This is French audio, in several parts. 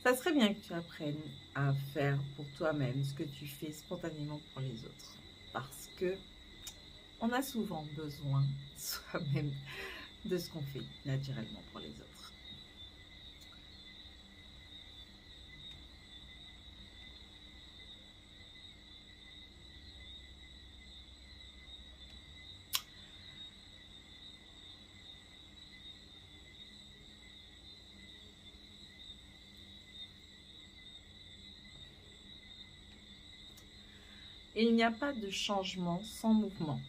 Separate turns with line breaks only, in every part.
Ça serait bien que tu apprennes à faire pour toi-même ce que tu fais spontanément pour les autres. Parce que on a souvent besoin soi-même de ce qu'on fait naturellement pour les autres. Il n'y a pas de changement sans mouvement.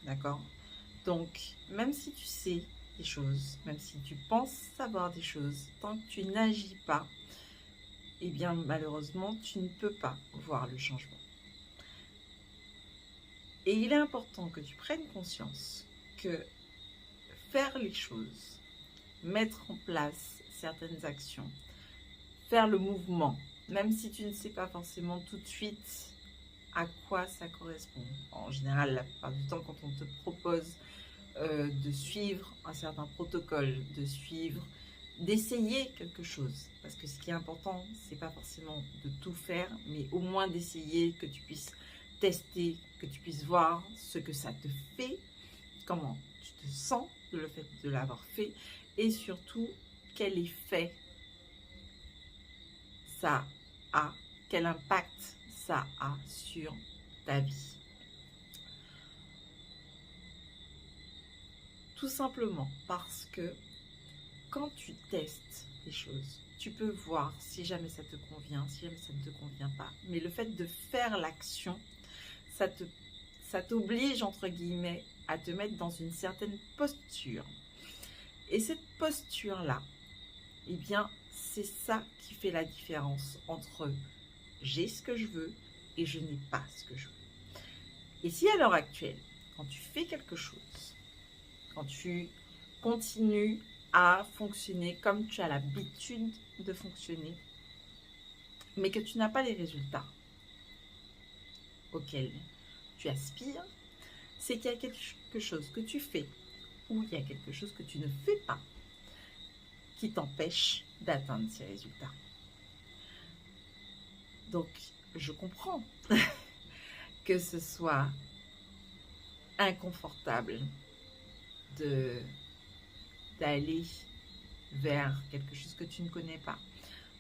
D'accord? Donc, même si tu sais des choses, même si tu penses savoir des choses, tant que tu n'agis pas, eh bien, malheureusement, tu ne peux pas voir le changement. Et il est important que tu prennes conscience que faire les choses, mettre en place certaines actions, faire le mouvement, même si tu ne sais pas forcément tout de suite à quoi ça correspond. En général, la plupart du temps, quand on te propose de suivre un certain protocole, d'essayer quelque chose. Parce que ce qui est important, c'est pas forcément de tout faire, mais au moins d'essayer, que tu puisses tester, que tu puisses voir ce que ça te fait, comment tu te sens de le fait de l'avoir fait, et surtout quel effet ça a, quel impact ça a sur ta vie. Tout simplement parce que quand tu testes les choses, tu peux voir si jamais ça te convient, si jamais ça ne te convient pas. Mais le fait de faire l'action, ça t'oblige, entre guillemets, à te mettre dans une certaine posture. Et cette posture-là, eh bien, c'est ça qui fait la différence entre j'ai ce que je veux et je n'ai pas ce que je veux. Et si à l'heure actuelle, quand tu fais quelque chose, quand tu continues à fonctionner comme tu as l'habitude de fonctionner, mais que tu n'as pas les résultats auxquels tu aspires, c'est qu'il y a quelque chose que tu fais ou il y a quelque chose que tu ne fais pas qui t'empêche d'atteindre ces résultats. Donc, je comprends que ce soit inconfortable d'aller vers quelque chose que tu ne connais pas,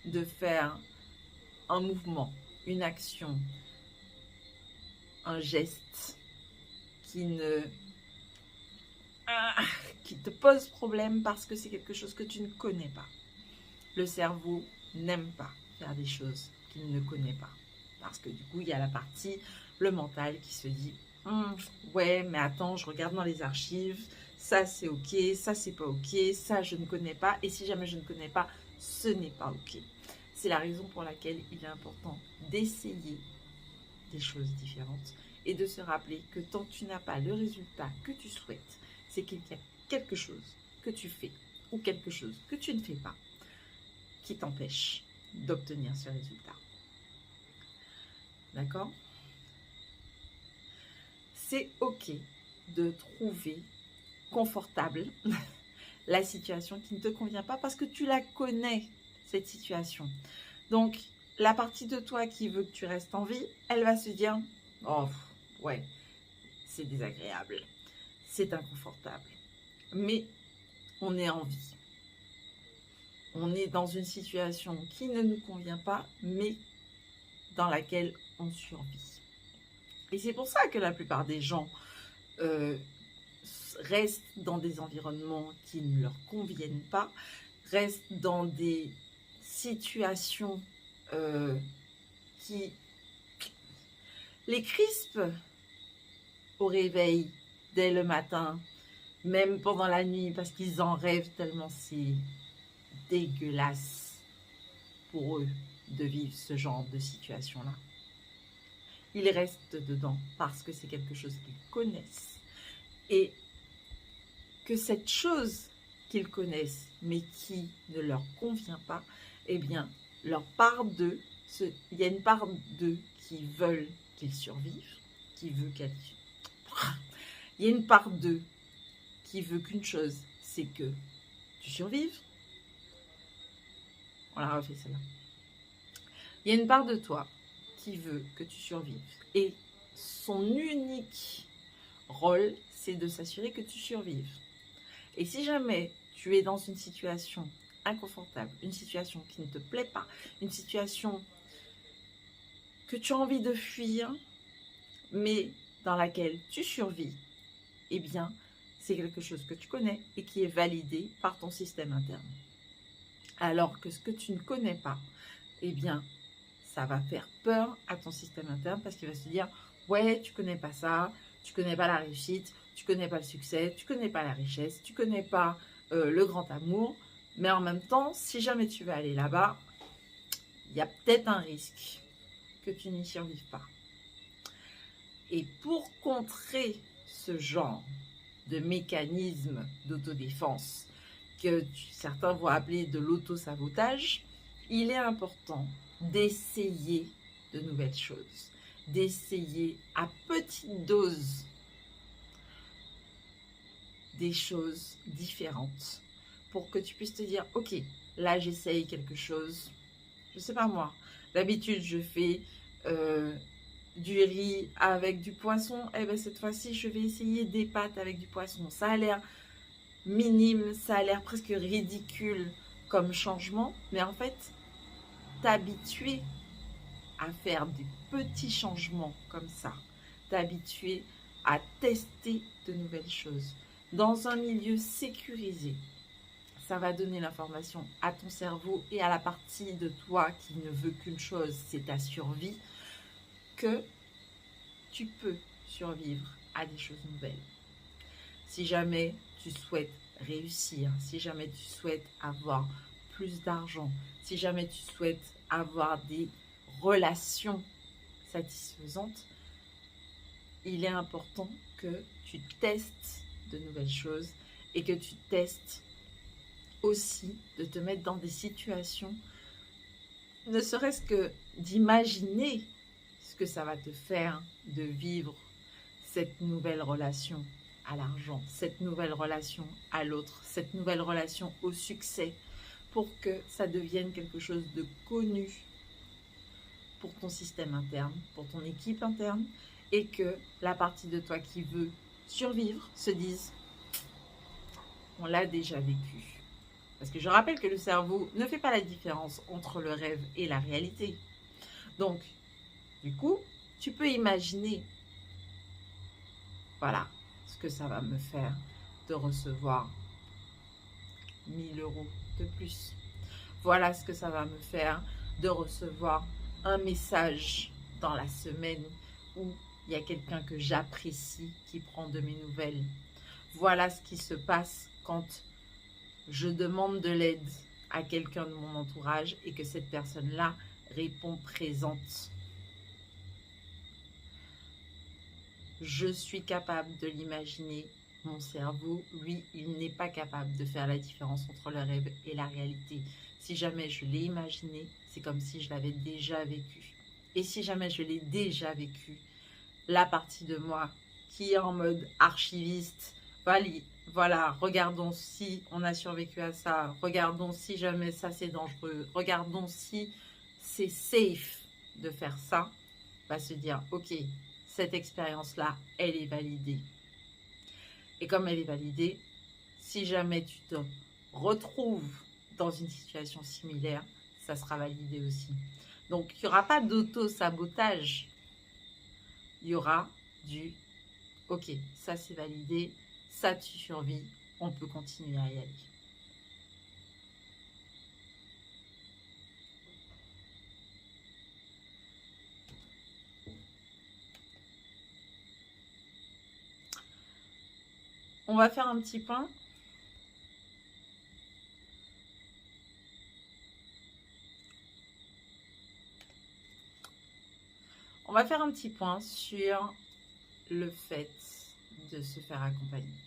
de faire un mouvement, une action, un geste qui te pose problème parce que c'est quelque chose que tu ne connais pas. Le cerveau n'aime pas faire des choses qu'il ne connaît pas. Parce que du coup, il y a la partie, le mental qui se dit ouais, mais attends, je regarde dans les archives, ça c'est ok, ça c'est pas ok, ça je ne connais pas, et si jamais je ne connais pas, ce n'est pas ok. C'est la raison pour laquelle il est important d'essayer des choses différentes et de se rappeler que tant que tu n'as pas le résultat que tu souhaites, c'est qu'il y a quelque chose que tu fais ou quelque chose que tu ne fais pas qui t'empêche d'obtenir ce résultat. D'accord? C'est ok de trouver confortable la situation qui ne te convient pas parce que tu la connais, cette situation. Donc, la partie de toi qui veut que tu restes en vie, elle va se dire « Oh, ouais, c'est désagréable, c'est inconfortable. » Mais on est en vie. On est dans une situation qui ne nous convient pas, mais dans laquelle on survit. Et c'est pour ça que la plupart des gens restent dans des environnements qui ne leur conviennent pas, restent dans des situations qui les crispent au réveil dès le matin, même pendant la nuit, parce qu'ils en rêvent tellement c'est dégueulasse pour eux de vivre ce genre de situation-là. Ils restent dedans parce que c'est quelque chose qu'ils connaissent. Et que cette chose qu'ils connaissent, mais qui ne leur convient pas, eh bien, leur part d'eux, il y a une part d'eux qui veulent qu'ils survivent, qui veut qu'elle... Il y a une part d'eux qui veut qu'une chose, c'est que tu survives. On la refait celle-là. Il y a une part de toi qui veut que tu survives. Et son unique rôle, c'est de s'assurer que tu survives. Et si jamais tu es dans une situation inconfortable, une situation qui ne te plaît pas, une situation que tu as envie de fuir, mais dans laquelle tu survis, eh bien, c'est quelque chose que tu connais et qui est validé par ton système interne. Alors que ce que tu ne connais pas, eh bien, ça va faire peur à ton système interne parce qu'il va se dire « Ouais, tu connais pas ça, tu connais pas la réussite, tu connais pas le succès, tu connais pas la richesse, tu connais pas le grand amour. » Mais en même temps, si jamais tu veux aller là-bas, il y a peut-être un risque que tu n'y survives pas. Et pour contrer ce genre de mécanisme d'autodéfense que certains vont appeler de l'auto-sabotage, il est important d'essayer de nouvelles choses, d'essayer à petite dose des choses différentes pour que tu puisses te dire, ok, là j'essaye quelque chose, je sais pas moi, d'habitude je fais du riz avec du poisson, et bien cette fois-ci je vais essayer des pâtes avec du poisson. Ça a l'air minime, ça a l'air presque ridicule comme changement, mais en fait, t'habituer à faire des petits changements comme ça, t'habituer à tester de nouvelles choses dans un milieu sécurisé. Ça va donner l'information à ton cerveau et à la partie de toi qui ne veut qu'une chose, c'est ta survie, que tu peux survivre à des choses nouvelles. Si jamais tu souhaites réussir, si jamais tu souhaites avoir plus d'argent, si jamais tu souhaites avoir des relations satisfaisantes, il est important que tu testes de nouvelles choses et que tu testes aussi de te mettre dans des situations, ne serait-ce que d'imaginer ce que ça va te faire de vivre cette nouvelle relation à l'argent, cette nouvelle relation à l'autre, cette nouvelle relation au succès, pour que ça devienne quelque chose de connu pour ton système interne, pour ton équipe interne, et que la partie de toi qui veut survivre se dise « on l'a déjà vécu ». Parce que je rappelle que le cerveau ne fait pas la différence entre le rêve et la réalité. Donc, du coup, tu peux imaginer, voilà, ce que ça va me faire de recevoir 1000 € de plus. Voilà ce que ça va me faire de recevoir un message dans la semaine où il y a quelqu'un que j'apprécie qui prend de mes nouvelles. Voilà ce qui se passe quand je demande de l'aide à quelqu'un de mon entourage et que cette personne-là répond présente. Je suis capable de l'imaginer. Mon cerveau, lui, il n'est pas capable de faire la différence entre le rêve et la réalité. Si jamais je l'ai imaginé, c'est comme si je l'avais déjà vécu. Et si jamais je l'ai déjà vécu, la partie de moi qui est en mode archiviste, voilà, regardons si on a survécu à ça, regardons si jamais ça c'est dangereux, regardons si c'est safe de faire ça, va se dire, ok, cette expérience-là, elle est validée. Et comme elle est validée, si jamais tu te retrouves dans une situation similaire, ça sera validé aussi. Donc, il n'y aura pas d'auto-sabotage. Il y aura du « ok, ça c'est validé, ça tu survis, on peut continuer à y aller ». On va faire un petit point. On va faire un petit point sur le fait de se faire accompagner.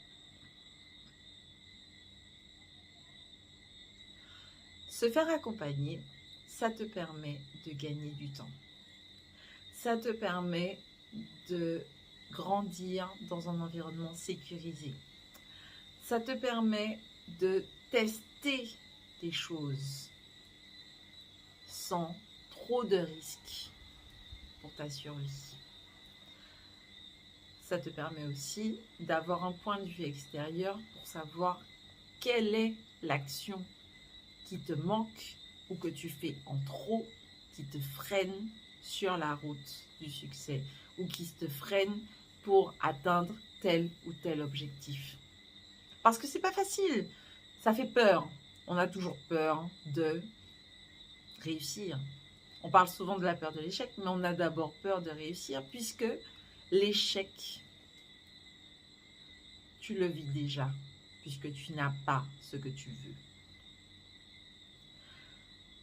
Se faire accompagner, ça te permet de gagner du temps. Ça te permet de grandir dans un environnement sécurisé. Ça te permet de tester des choses sans trop de risques pour ta survie. Ça te permet aussi d'avoir un point de vue extérieur pour savoir quelle est l'action qui te manque ou que tu fais en trop, qui te freine sur la route du succès ou qui te freine pour atteindre tel ou tel objectif. Parce que c'est pas facile, ça fait peur. On a toujours peur de réussir. On parle souvent de la peur de l'échec, mais on a d'abord peur de réussir puisque l'échec, tu le vis déjà, puisque tu n'as pas ce que tu veux.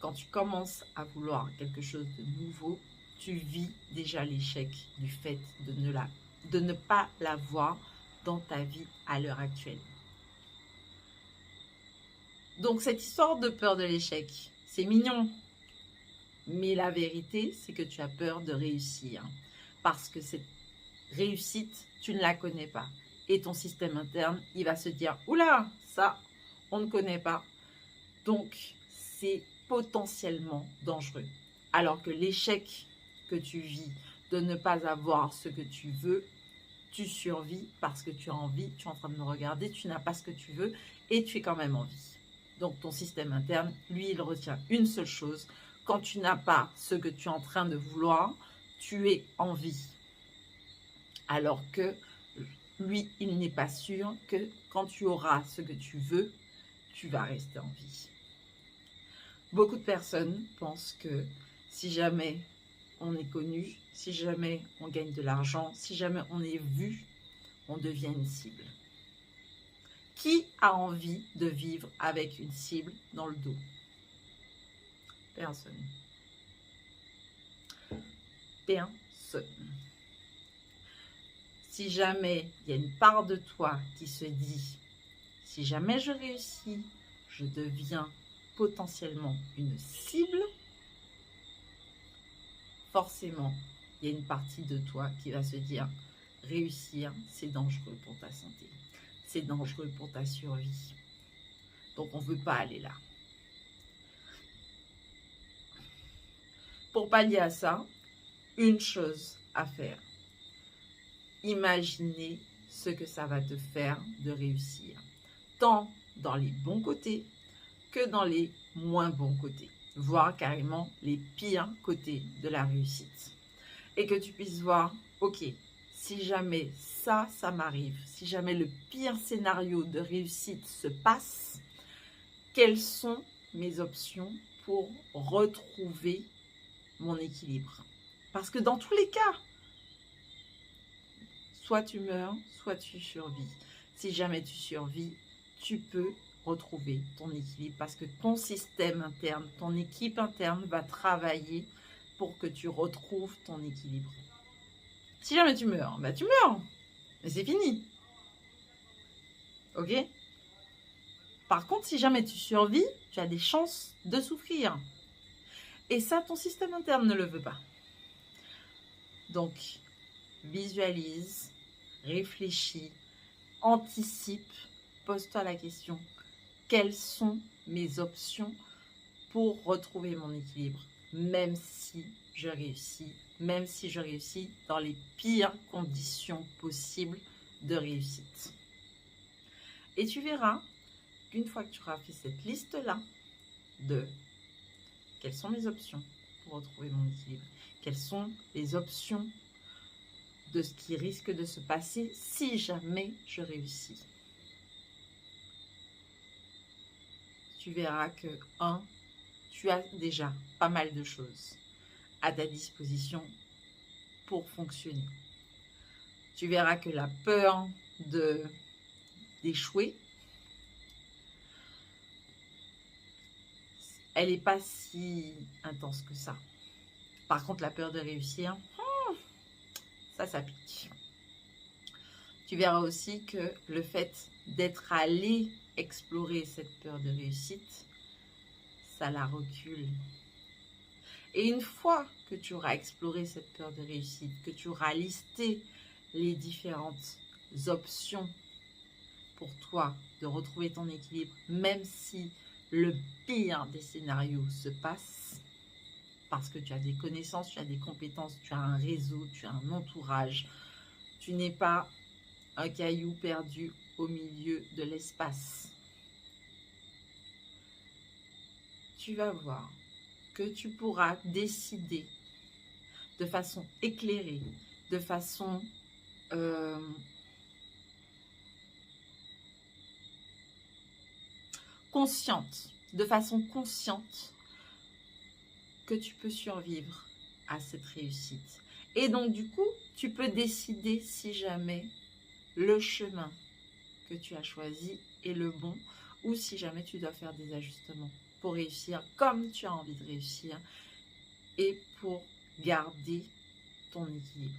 Quand tu commences à vouloir quelque chose de nouveau, tu vis déjà l'échec du fait de ne pas l'avoir dans ta vie à l'heure actuelle. Donc cette histoire de peur de l'échec, c'est mignon. Mais la vérité, c'est que tu as peur de réussir. Parce que cette réussite, tu ne la connais pas. Et ton système interne, il va se dire, oula, ça, on ne connaît pas. Donc, c'est potentiellement dangereux. Alors que l'échec que tu vis de ne pas avoir ce que tu veux, tu survis parce que tu as envie, tu es en train de me regarder, tu n'as pas ce que tu veux et tu es quand même en vie. Donc, ton système interne, lui, il retient une seule chose. Quand tu n'as pas ce que tu es en train de vouloir, tu es en vie. Alors que lui, il n'est pas sûr que quand tu auras ce que tu veux, tu vas rester en vie. Beaucoup de personnes pensent que si jamais on est connu, si jamais on gagne de l'argent, si jamais on est vu, on devient une cible. Qui a envie de vivre avec une cible dans le dos? Personne. Personne. Si jamais il y a une part de toi qui se dit, si jamais je réussis, je deviens potentiellement une cible, forcément, il y a une partie de toi qui va se dire, réussir, c'est dangereux pour ta santé, c'est dangereux pour ta survie. Donc, on ne veut pas aller là. Pour pallier à ça, une chose à faire. Imaginez ce que ça va te faire de réussir, tant dans les bons côtés que dans les moins bons côtés, voire carrément les pires côtés de la réussite. Et que tu puisses voir, ok, si jamais ça m'arrive, si jamais le pire scénario de réussite se passe, quelles sont mes options pour retrouver mon équilibre? Parce que dans tous les cas, soit tu meurs, soit tu survis. Si jamais tu survis, tu peux retrouver ton équilibre parce que ton système interne, ton équipe interne va travailler pour que tu retrouves ton équilibre. Si jamais tu meurs, bah tu meurs, mais c'est fini. Ok? Par contre, si jamais tu survis, tu as des chances de souffrir. Et ça, ton système interne ne le veut pas. Donc, visualise, réfléchis, anticipe, pose-toi la question, quelles sont mes options pour retrouver mon équilibre, même si je réussis dans les pires conditions possibles de réussite. Et tu verras qu'une fois que tu auras fait cette liste-là de quelles sont mes options pour retrouver mon équilibre, quelles sont les options de ce qui risque de se passer si jamais je réussis. Tu verras que, tu as déjà pas mal de choses à ta disposition pour fonctionner. Tu verras que la peur d'échouer, elle n'est pas si intense que ça. Par contre, la peur de réussir, ça pique. Tu verras aussi que le fait d'être allé explorer cette peur de réussite, ça la recule. Et une fois que tu auras exploré cette peur de réussite, que tu auras listé les différentes options pour toi de retrouver ton équilibre, même si le pire des scénarios se passe, parce que tu as des connaissances, tu as des compétences, tu as un réseau, tu as un entourage. Tu n'es pas un caillou perdu au milieu de l'espace. Tu vas voir que tu pourras décider de façon éclairée, de façon consciente, que tu peux survivre à cette réussite. Et donc du coup, tu peux décider si jamais le chemin que tu as choisi est le bon ou si jamais tu dois faire des ajustements pour réussir comme tu as envie de réussir et pour garder ton équilibre.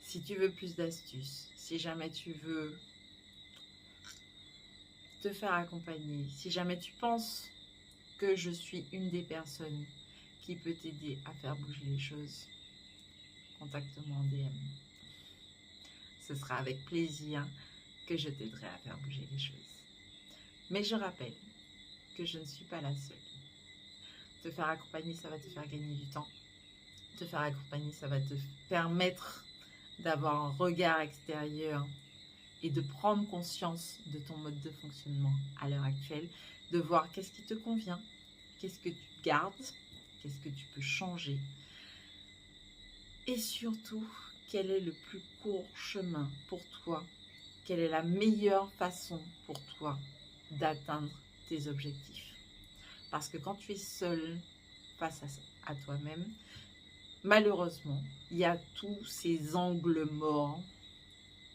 Si tu veux plus d'astuces, si jamais tu veux te faire accompagner, si jamais tu penses que je suis une des personnes qui peut t'aider à faire bouger les choses, contacte-moi en DM. Ce sera avec plaisir que je t'aiderai à faire bouger les choses. Mais je rappelle que je ne suis pas la seule. Te faire accompagner, ça va te faire gagner du temps. Te faire accompagner, ça va te permettre d'avoir un regard extérieur et de prendre conscience de ton mode de fonctionnement à l'heure actuelle, de voir qu'est-ce qui te convient, qu'est-ce que tu gardes, qu'est-ce que tu peux changer et surtout, quel est le plus court chemin pour toi, quelle est la meilleure façon pour toi d'atteindre tes objectifs. Parce que quand tu es seul face à toi-même, malheureusement, il y a tous ces angles morts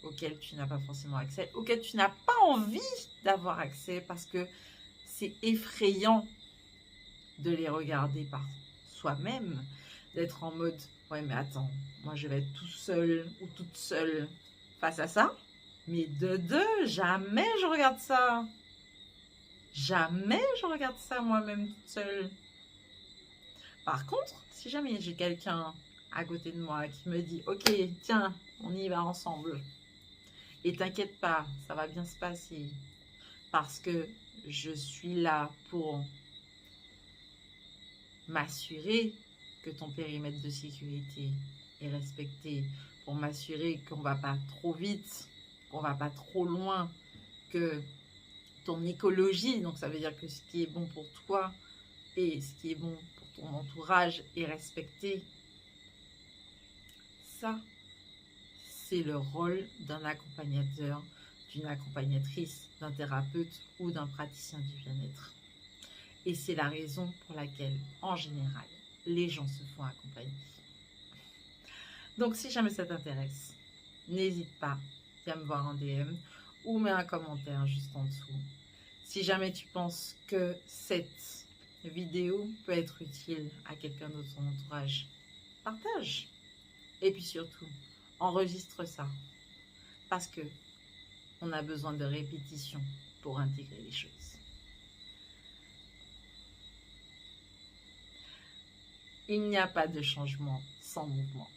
auxquels tu n'as pas forcément accès, auxquels tu n'as pas envie d'avoir accès parce que c'est effrayant de les regarder par soi-même, d'être en mode « ouais mais attends, moi je vais être tout seul ou toute seule face à ça, mais de deux, jamais je regarde ça, jamais je regarde ça moi-même toute seule. » Par contre, si jamais j'ai quelqu'un à côté de moi qui me dit « ok, tiens, on y va ensemble » et t'inquiète pas, ça va bien se passer parce que je suis là pour m'assurer que ton périmètre de sécurité est respecté, pour m'assurer qu'on ne va pas trop vite, qu'on ne va pas trop loin, que ton écologie, donc ça veut dire que ce qui est bon pour toi et ce qui est bon pour ton entourage est respecté. Ça, c'est le rôle d'un accompagnateur, d'une accompagnatrice, d'un thérapeute ou d'un praticien du bien-être. Et c'est la raison pour laquelle, en général, les gens se font accompagner. Donc, si jamais ça t'intéresse, n'hésite pas, viens me voir en DM ou mets un commentaire juste en dessous. Si jamais tu penses que cette vidéo peut être utile à quelqu'un de ton entourage, partage. Et puis surtout, enregistre ça. Parce que on a besoin de répétition pour intégrer les choses. Il n'y a pas de changement sans mouvement.